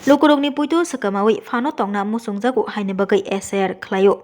Lukurongni puitu sakamawi fano tongna musungjago haine bagai SIR khlayo.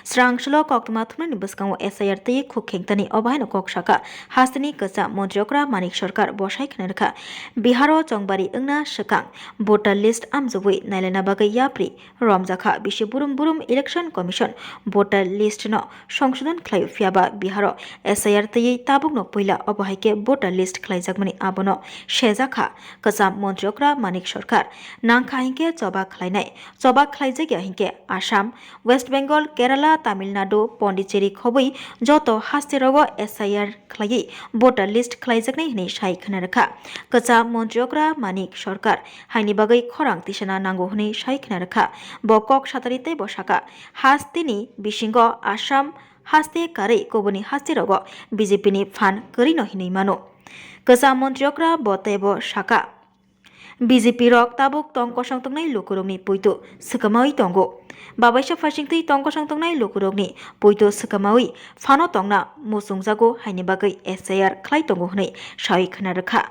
Srangshlo koktuma thumni baskango SIR tei khukkhengtani obaino kokshaka hastini kacha montriokra manik sarkar bosai khnarkha Biharo Chongbari ungna shakang voter list amjogoi nailena bagai yapri romjakha bisi burum election commission voter list no সংশোধন khlayo fiaba Biharo SIR tei tabukno poila obahaike voter list khlaijakmani abono shejakha kacha montriokra manik sarkar nangkha hingke chobak khlaijagya hingke Assam, West Bengal, Kerala, Tamil Nadu, Pondicherry khobui joto hasterogo SIR khlai voter list khlaijaknai hini sai khnarkha kacha montriokra manik sarkar haini bagai khorang tisana nango hini sai khnarkha bokok satarite bosaka hastini bisingo Assam haste kare koboni hasterogo BJP ni fan korino hini mano kacha montriokra botebo saka BJP rok tabuk tongko sangtongnai lukurongni puitu sakamawi tongo babaisa phasingtei tongko sangtongnai lukurongni puitu sakamawi fano tongna musungjago haini bagai SIR khlai tongo hnai sai khnarkha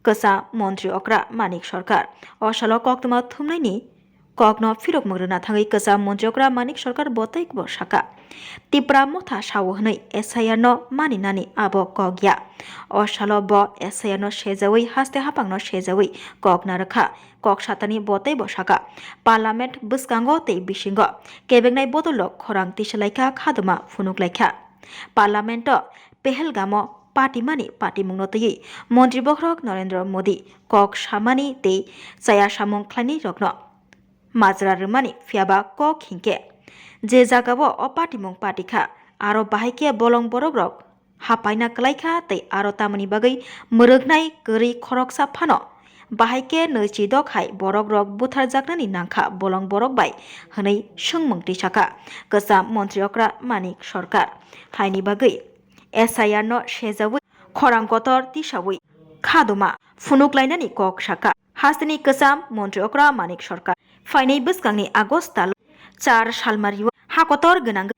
kacha mantri okra manik sarkar osalo koktuma thumnaini kokno phirok magrana thangai kacha mantri okra manik sarkar botai bo saka tipra motha sawo hnai SIR no mani nani abo kogya osalo bo SIR no sejawai haste hapangno sejawai kokna rakha kok satani botai bo saka parliament buskango tei bisingo kebengnai bodolok khorang tisalaika khaduma funuklaika parliament pehelgamo party mungno tei mantri bokrok Narendra Modi kok samani tei chaya samung khlani rokno majra rumani fiaba kok hingke je jagabo o party mung party kha aro bahaike bolong borok rok hapaina klaikha tei aro tamani bagai muruknai gori khoroksa phano bahaike noichi dokhai borok rok buthar jaknani nangkha bolong borok bai hwnei sungmung tisaka kacha montriokra manik sarkar haini bagai SIR no sejawai khorang kotor tisawai khaduma funuklainani kok saka hastini kacha montriokra manik sarkar fainai buskangni August 4 salmariwa hakotor gwnang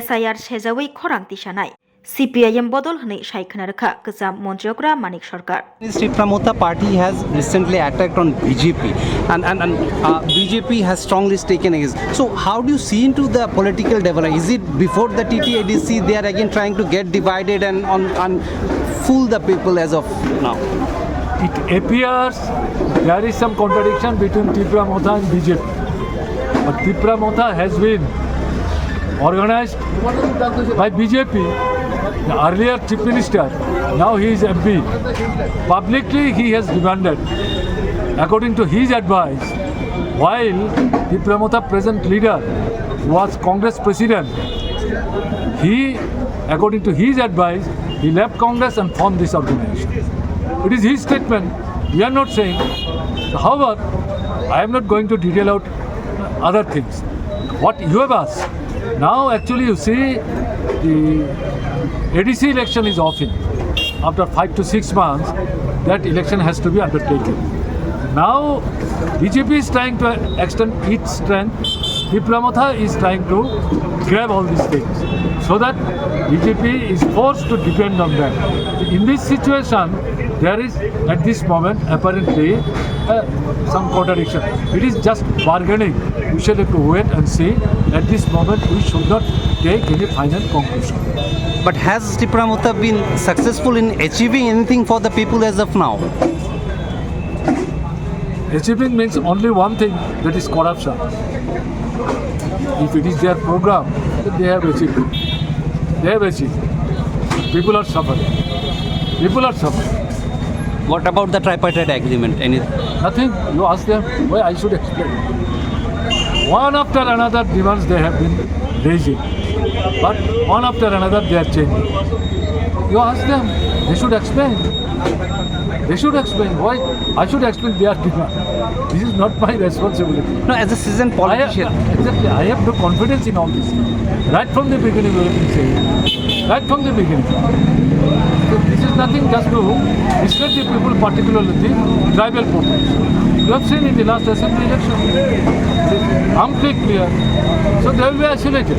SIR sejawai khorang tisanai CPIM bodol hnai sai khnarkha kacha montriokra manik sarkar Tripura Mota party has recently attacked on BJP and BJP has strongly taken against. So how do you see into the political development? Is it before the TTADC they are again trying to get divided and fool the people as of now? It appears there is some contradiction between Tripura Mota and BJP. But Tripura Mota has been organized by BJP. The earlier Chief Minister, now he is MP. Publicly he has demanded, according to his advice, while Tripura Mota present leader was Congress president, he, according to his advice, he left Congress and formed this organization. It is his statement. We are not saying. However, I am not going to detail out other things. What you have asked. Now actually you see the ADC election is off in. After 5 to 6 months, that election has to be undertaken. Now BJP is trying to extend its strength. Tripura Mota is trying to grab all these things so that BJP is forced to depend on them. In this situation, there is at this moment apparently some contradiction. It is just bargaining. We shall have to wait and see. At this moment, we should not take any final conclusion. But has Tripura Mota been successful in achieving anything for the people as of now? Achieving means only one thing, that is corruption. If it is their program, then they have achieved it. They have achieved. People are suffering. People are suffering. What about the tripartite agreement? Nothing. You ask them. Why I should explain. One after another demands they have been raising. But one after another they are changing. You ask them. They should explain. They should explain. Why? I should explain their demand. This is not my responsibility. No, as a seasoned politician. Exactly. I have no confidence in all this. Right from the beginning we have been saying. Right from the beginning. So this is nothing just to mislead the people, particularly the tribal population. You have seen in the last assembly election. I'm clear. So they will be isolated.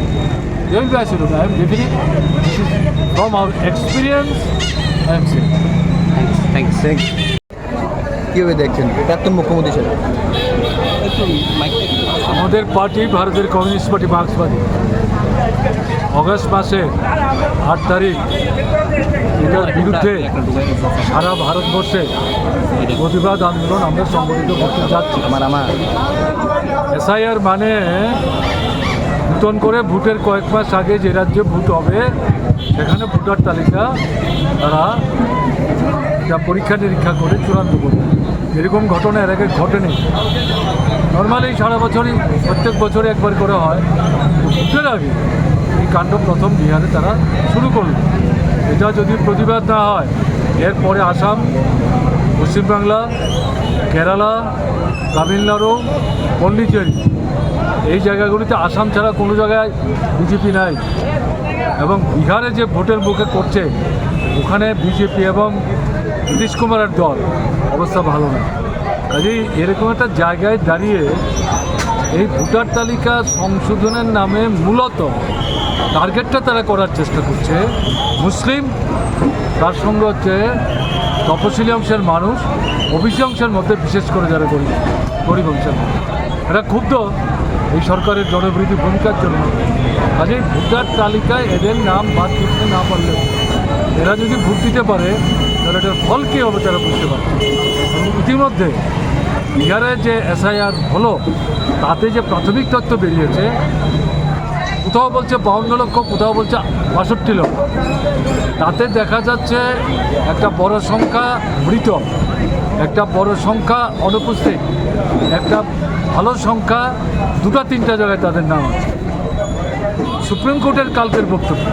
They will be isolated. I am definite. This is from our experience, I am saying. Thanks. কিভাবে দেখছেন প্রাক্তন মুখ্যমন্ত্রী হিসেবে? আমাদের party ভারতের communist party মার্ক্সবাদী August মাসে 8 তারিখ এটার বিরুদ্ধে সারা ভারতবর্ষে প্রতিবাদ আন্দোলন আমরা সংগঠিত করতে যাচ্ছি। এসআইআর মানে নূতন করে ভোটের কয়েক মাস আগে যে রাজ্যে ভোট হবে সেখানে ভোটার তালিকা তারা এটা পরীক্ষা নিরীক্ষা করে চূড়ান্ত করবে। এরকম ঘটনা এর আগে ঘটেনি। নর্মালি সারা বছরই প্রত্যেক বছরে একবার করে হয়। ভোটের আগে এই কাণ্ড প্রথম বিহারে তারা শুরু করল। এটা যদি প্রতিবাদ না হয় এরপরে আসাম, পশ্চিমবাংলা, কেরালা, তামিলনাড়ু, পন্ডিচেরি এই জায়গাগুলিতে আসাম ছাড়া কোনো জায়গায় বিজেপি নাই। এবং বিহারে যে ভোটের মুখে করছে ওখানে বিজেপি এবং নীতিশ কুমারের দল অবস্থা ভালো না। কাজেই এরকম একটা জায়গায় দাঁড়িয়ে এই ভোটার তালিকা সংশোধনের নামে মূলত টার্গেটটা তারা করার চেষ্টা করছে মুসলিম, তার সঙ্গে হচ্ছে তপশিলি অংশের মানুষ, ওবিসি অংশের মধ্যে, বিশেষ করে যারা গরিব অংশের মানুষ। এরা ক্ষুব্ধ এই সরকারের জনবিরোধী ভূমিকার জন্য। কাজেই ভোটার তালিকায় এদের নাম বাদ দিতে না পারলে এরা যদি ভোট দিতে পারে তাহলে এটার ফল কী হবে তারা বুঝতে পারছে। এবং ইতিমধ্যে বিহারে যে এসআইআর হলো তাতে যে প্রাথমিক তথ্য বেরিয়েছে, কোথাও বলছে 52 লক্ষ, কোথাও বলছে 62 লক্ষ। তাতে দেখা যাচ্ছে একটা বড় সংখ্যা মৃত, একটা বড় সংখ্যা অনুপস্থিত, একটা ভালো সংখ্যা 2-3টা জায়গায় তাদের নাম আছে। সুপ্রিম কোর্টের কালকের বক্তব্য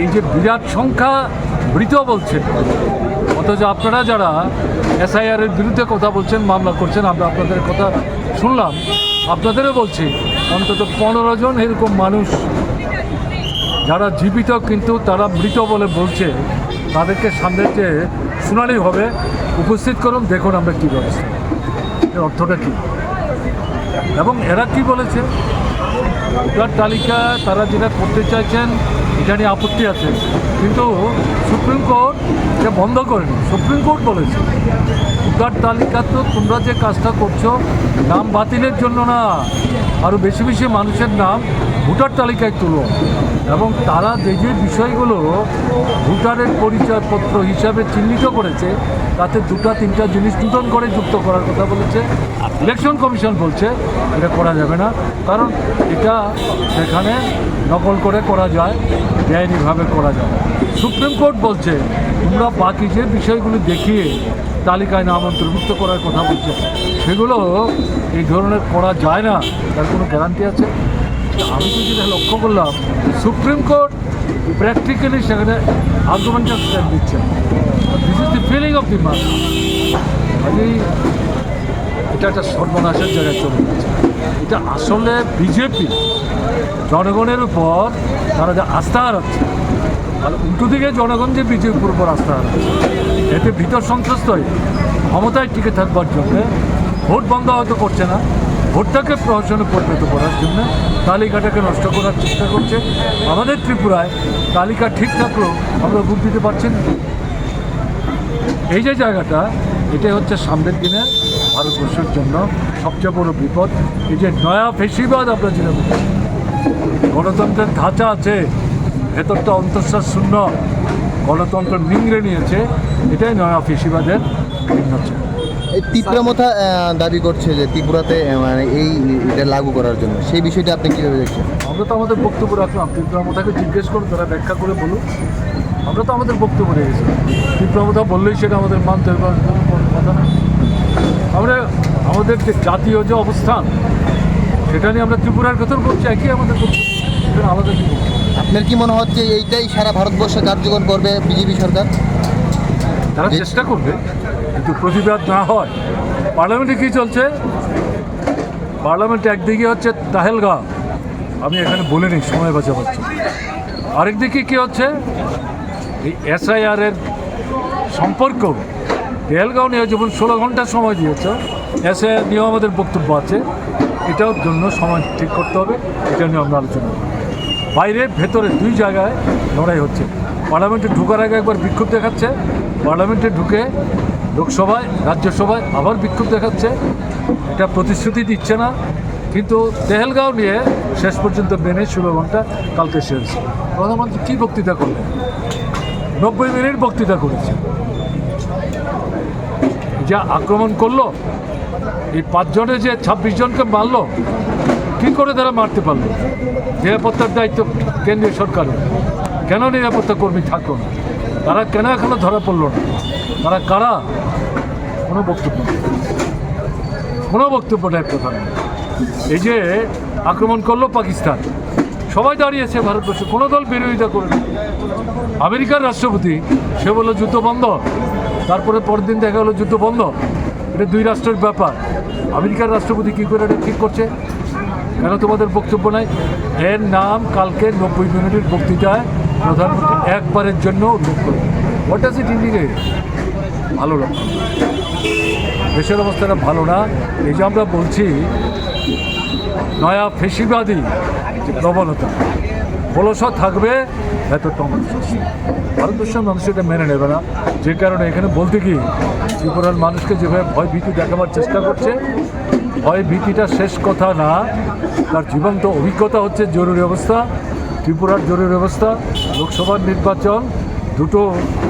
এই যে বিরাট সংখ্যা মৃত বলছে, অথচ আপনারা যারা এসআইআরের বিরুদ্ধে কথা বলছেন, মামলা করছেন, আমরা আপনাদের কথা শুনলাম, আপনাদেরও বলছি অন্তত 15 জন এরকম মানুষ যারা জীবিত কিন্তু তারা মৃত বলে বলছে, তাদেরকে সামনে যে শুনানি হবে উপস্থিত করুন, দেখুন আমরা কী ব্যবস্থা, এর অর্থটা কী। এবং এরা কি বলেছে, ভোটার তালিকা তারা যেটা করতে চাইছেন এটা নিয়ে আপত্তি আছে, কিন্তু সুপ্রিম কোর্ট এটা বন্ধ করেনি। সুপ্রিম কোর্ট বলেছে ভোটার তালিকা তো তোমরা যে কাজটা করছো নাম বাতিলের জন্য না, আরও বেশি বেশি মানুষের নাম ভোটার তালিকায় তুলো। এবং তারা যে যে বিষয়গুলো ভোটারের পরিচয়পত্র হিসাবে চিহ্নিত করেছে তাতে 2-3টা জিনিস নূতন করে যুক্ত করার কথা বলেছে। ইলেকশন কমিশন বলছে এটা করা যাবে না, কারণ এটা সেখানে নকল করে করা যায়, বেআইনিভাবে করা যায়। সুপ্রিম কোর্ট বলছে তোমরা বাকি যে বিষয়গুলি দেখিয়ে তালিকায় নাম অন্তর্ভুক্ত করার কথা বলছে সেগুলো এই ধরনের করা যায় না, তার কোনো গ্যারান্টি আছে? আমি তো যেটা লক্ষ্য করলাম সুপ্রিম কোর্ট প্র্যাকটিক্যালি সেখানে আর্গুমেন্টাল স্ট্যান্ড দিচ্ছে। This is the feeling of the man. কাজেই এটা একটা সর্বনাশের জায়গায় চলে যাচ্ছে। এটা আসলে বিজেপি জনগণের উপর তারা যে আস্থা হারাচ্ছে, আর উল্টো দিকে জনগণ যে বিজেপির উপর আস্থা হারাচ্ছে, এতে ভিতর সন্ত্রস্ত হয়ে ক্ষমতায় টিকে থাকবার জন্যে ভোট বন্ধ হয়তো করছে না, ভোটটাকে প্রহসনে পরিণত করার জন্য তালিকাটাকে নষ্ট করার চেষ্টা করছে। আমাদের ত্রিপুরায় তালিকা ঠিক থাকলেও আমরা ভোট দিতে পারছি না। এই যে জায়গাটা, এটাই হচ্ছে সামনের দিনে ভারতবর্ষের জন্য সবচেয়ে বড় বিপদ। এই যে নয়া ফেসিবাদ আমরা যেটা বলছি, গণতন্ত্রের ধাঁচা আছে, ভেতরটা অন্তঃশ্বাস শূন্য, গণতন্ত্র নিংড়ে নিয়েছে, এটাই নয়া ফেসিবাদের হচ্ছে। এই তীব্রমথা দাবি করছে যে ত্রিপুরাতে মানে এটা লাগু করার জন্য, সেই বিষয়টা আপনি কীভাবে দেখছেন? আমরা তো আমাদের বক্তব্য রাখলাম, তীব্রমথাকে জিজ্ঞেস করুন, তারা ব্যাখ্যা করে বলুন। আমরা তো আমাদের বক্তব্য রেখেছি, তীব্রমথা বললেই সেটা আমাদের মানতে হবে কথা না। আমরা আমাদের যে জাতীয় যে অবস্থান সেটা নিয়ে আমরা ত্রিপুরার কথা করছি, একই আমাদের বক্তব্য, আলাদা কি বলছি। আপনার কি মনে হচ্ছে এইটাই সারা ভারতবর্ষে কার্যকর করবে বিজেপি সরকার? তারা চেষ্টা করবে, কিন্তু প্রতিবাদ না হয়। পার্লামেন্টে কী চলছে? পার্লামেন্টে একদিকে হচ্ছে তাহেলগাঁও, আমি এখানে বলে নিই সময় বাঁচাচ্ছি, আরেকদিকে কী হচ্ছে এই এসআইআরের সম্পর্ক। তেহলগাঁও নিয়ে যেমন 16 ঘন্টা সময় দিয়েছে, এসআইআর নিয়েও আমাদের বক্তব্য আছে, এটার জন্য সময় ঠিক করতে হবে, এটা নিয়ে আমরা আলোচনা করি। বাইরে ভেতরে দুই জায়গায় লড়াই হচ্ছে। পার্লামেন্টে ঢোকার আগে একবার বিক্ষোভ দেখাচ্ছে, পার্লামেন্টে ঢুকে লোকসভায় রাজ্যসভায় আবার বিক্ষোভ দেখাচ্ছে, এটা প্রতিশ্রুতি দিচ্ছে না। কিন্তু তেহেলগাঁও নিয়ে শেষ পর্যন্ত মেনে 16 ঘন্টা কালকে শেষ। প্রধানমন্ত্রী কী বক্তৃতা করলেন? 90 মিনিট বক্তৃতা করেছে। যা আক্রমণ করলো, এই 5 জনে যে 26 জনকে মারলো, কী করে তারা মারতে পারলো? নিরাপত্তার দায়িত্ব কেন্দ্রীয় সরকারের। কেন নিরাপত্তা কর্মী থাকলো না? তারা কেন এখনো ধরা পড়লো না? তারা কারা? কোনো বক্তব্য নেই, কোনো বক্তব্য নেই প্রধানমন্ত্রী। এই যে আক্রমণ করলো পাকিস্তান, সবাই দাঁড়িয়েছে ভারতবর্ষ, কোনো দল বিরোধিতা করে না। আমেরিকার রাষ্ট্রপতি সে বললো যুদ্ধ বন্ধ, তারপরে পরের দিন দেখা হলো যুদ্ধ বন্ধ, এটা 2 রাষ্ট্রের ব্যাপার। আমেরিকার রাষ্ট্রপতি কী করে এটা ঠিক করছে? কেন তোমাদের বক্তব্য নাই? এর নাম কালকে 90 মিনিটের বক্তৃতায় প্রধানমন্ত্রী একবারের জন্য উল্লেখ করে। What does it indicate? ভালো লক্ষণ। দেশের অবস্থাটা ভালো না। এই যে আমরা বলছি নয়া ফেসিবাদী যে প্রবণতা বলসা থাকবে, এত ভারতবর্ষের মানুষ এটা মেনে নেবে না। যে কারণে এখানে বলতে কি ত্রিপুরার মানুষকে যেভাবে ভয় ভীতি দেখাবার চেষ্টা করছে, ভয় ভীতিটা শেষ কথা না, তার জীবন্ত অভিজ্ঞতা হচ্ছে জরুরি অবস্থা। ত্রিপুরার জরুরি অবস্থা, লোকসভার নির্বাচন, দুটো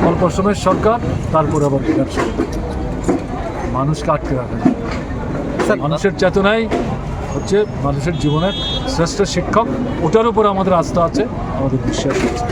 অল্প সময়ের সরকার, তারপরে আবার ব্যবসা। মানুষকে আটকে রাখা যায়। মানুষের চেতনাই হচ্ছে মানুষের জীবনের শ্রেষ্ঠ শিক্ষক। ওটার উপর আমাদের আস্থা আছে, আমাদের বিশ্বাস আছে।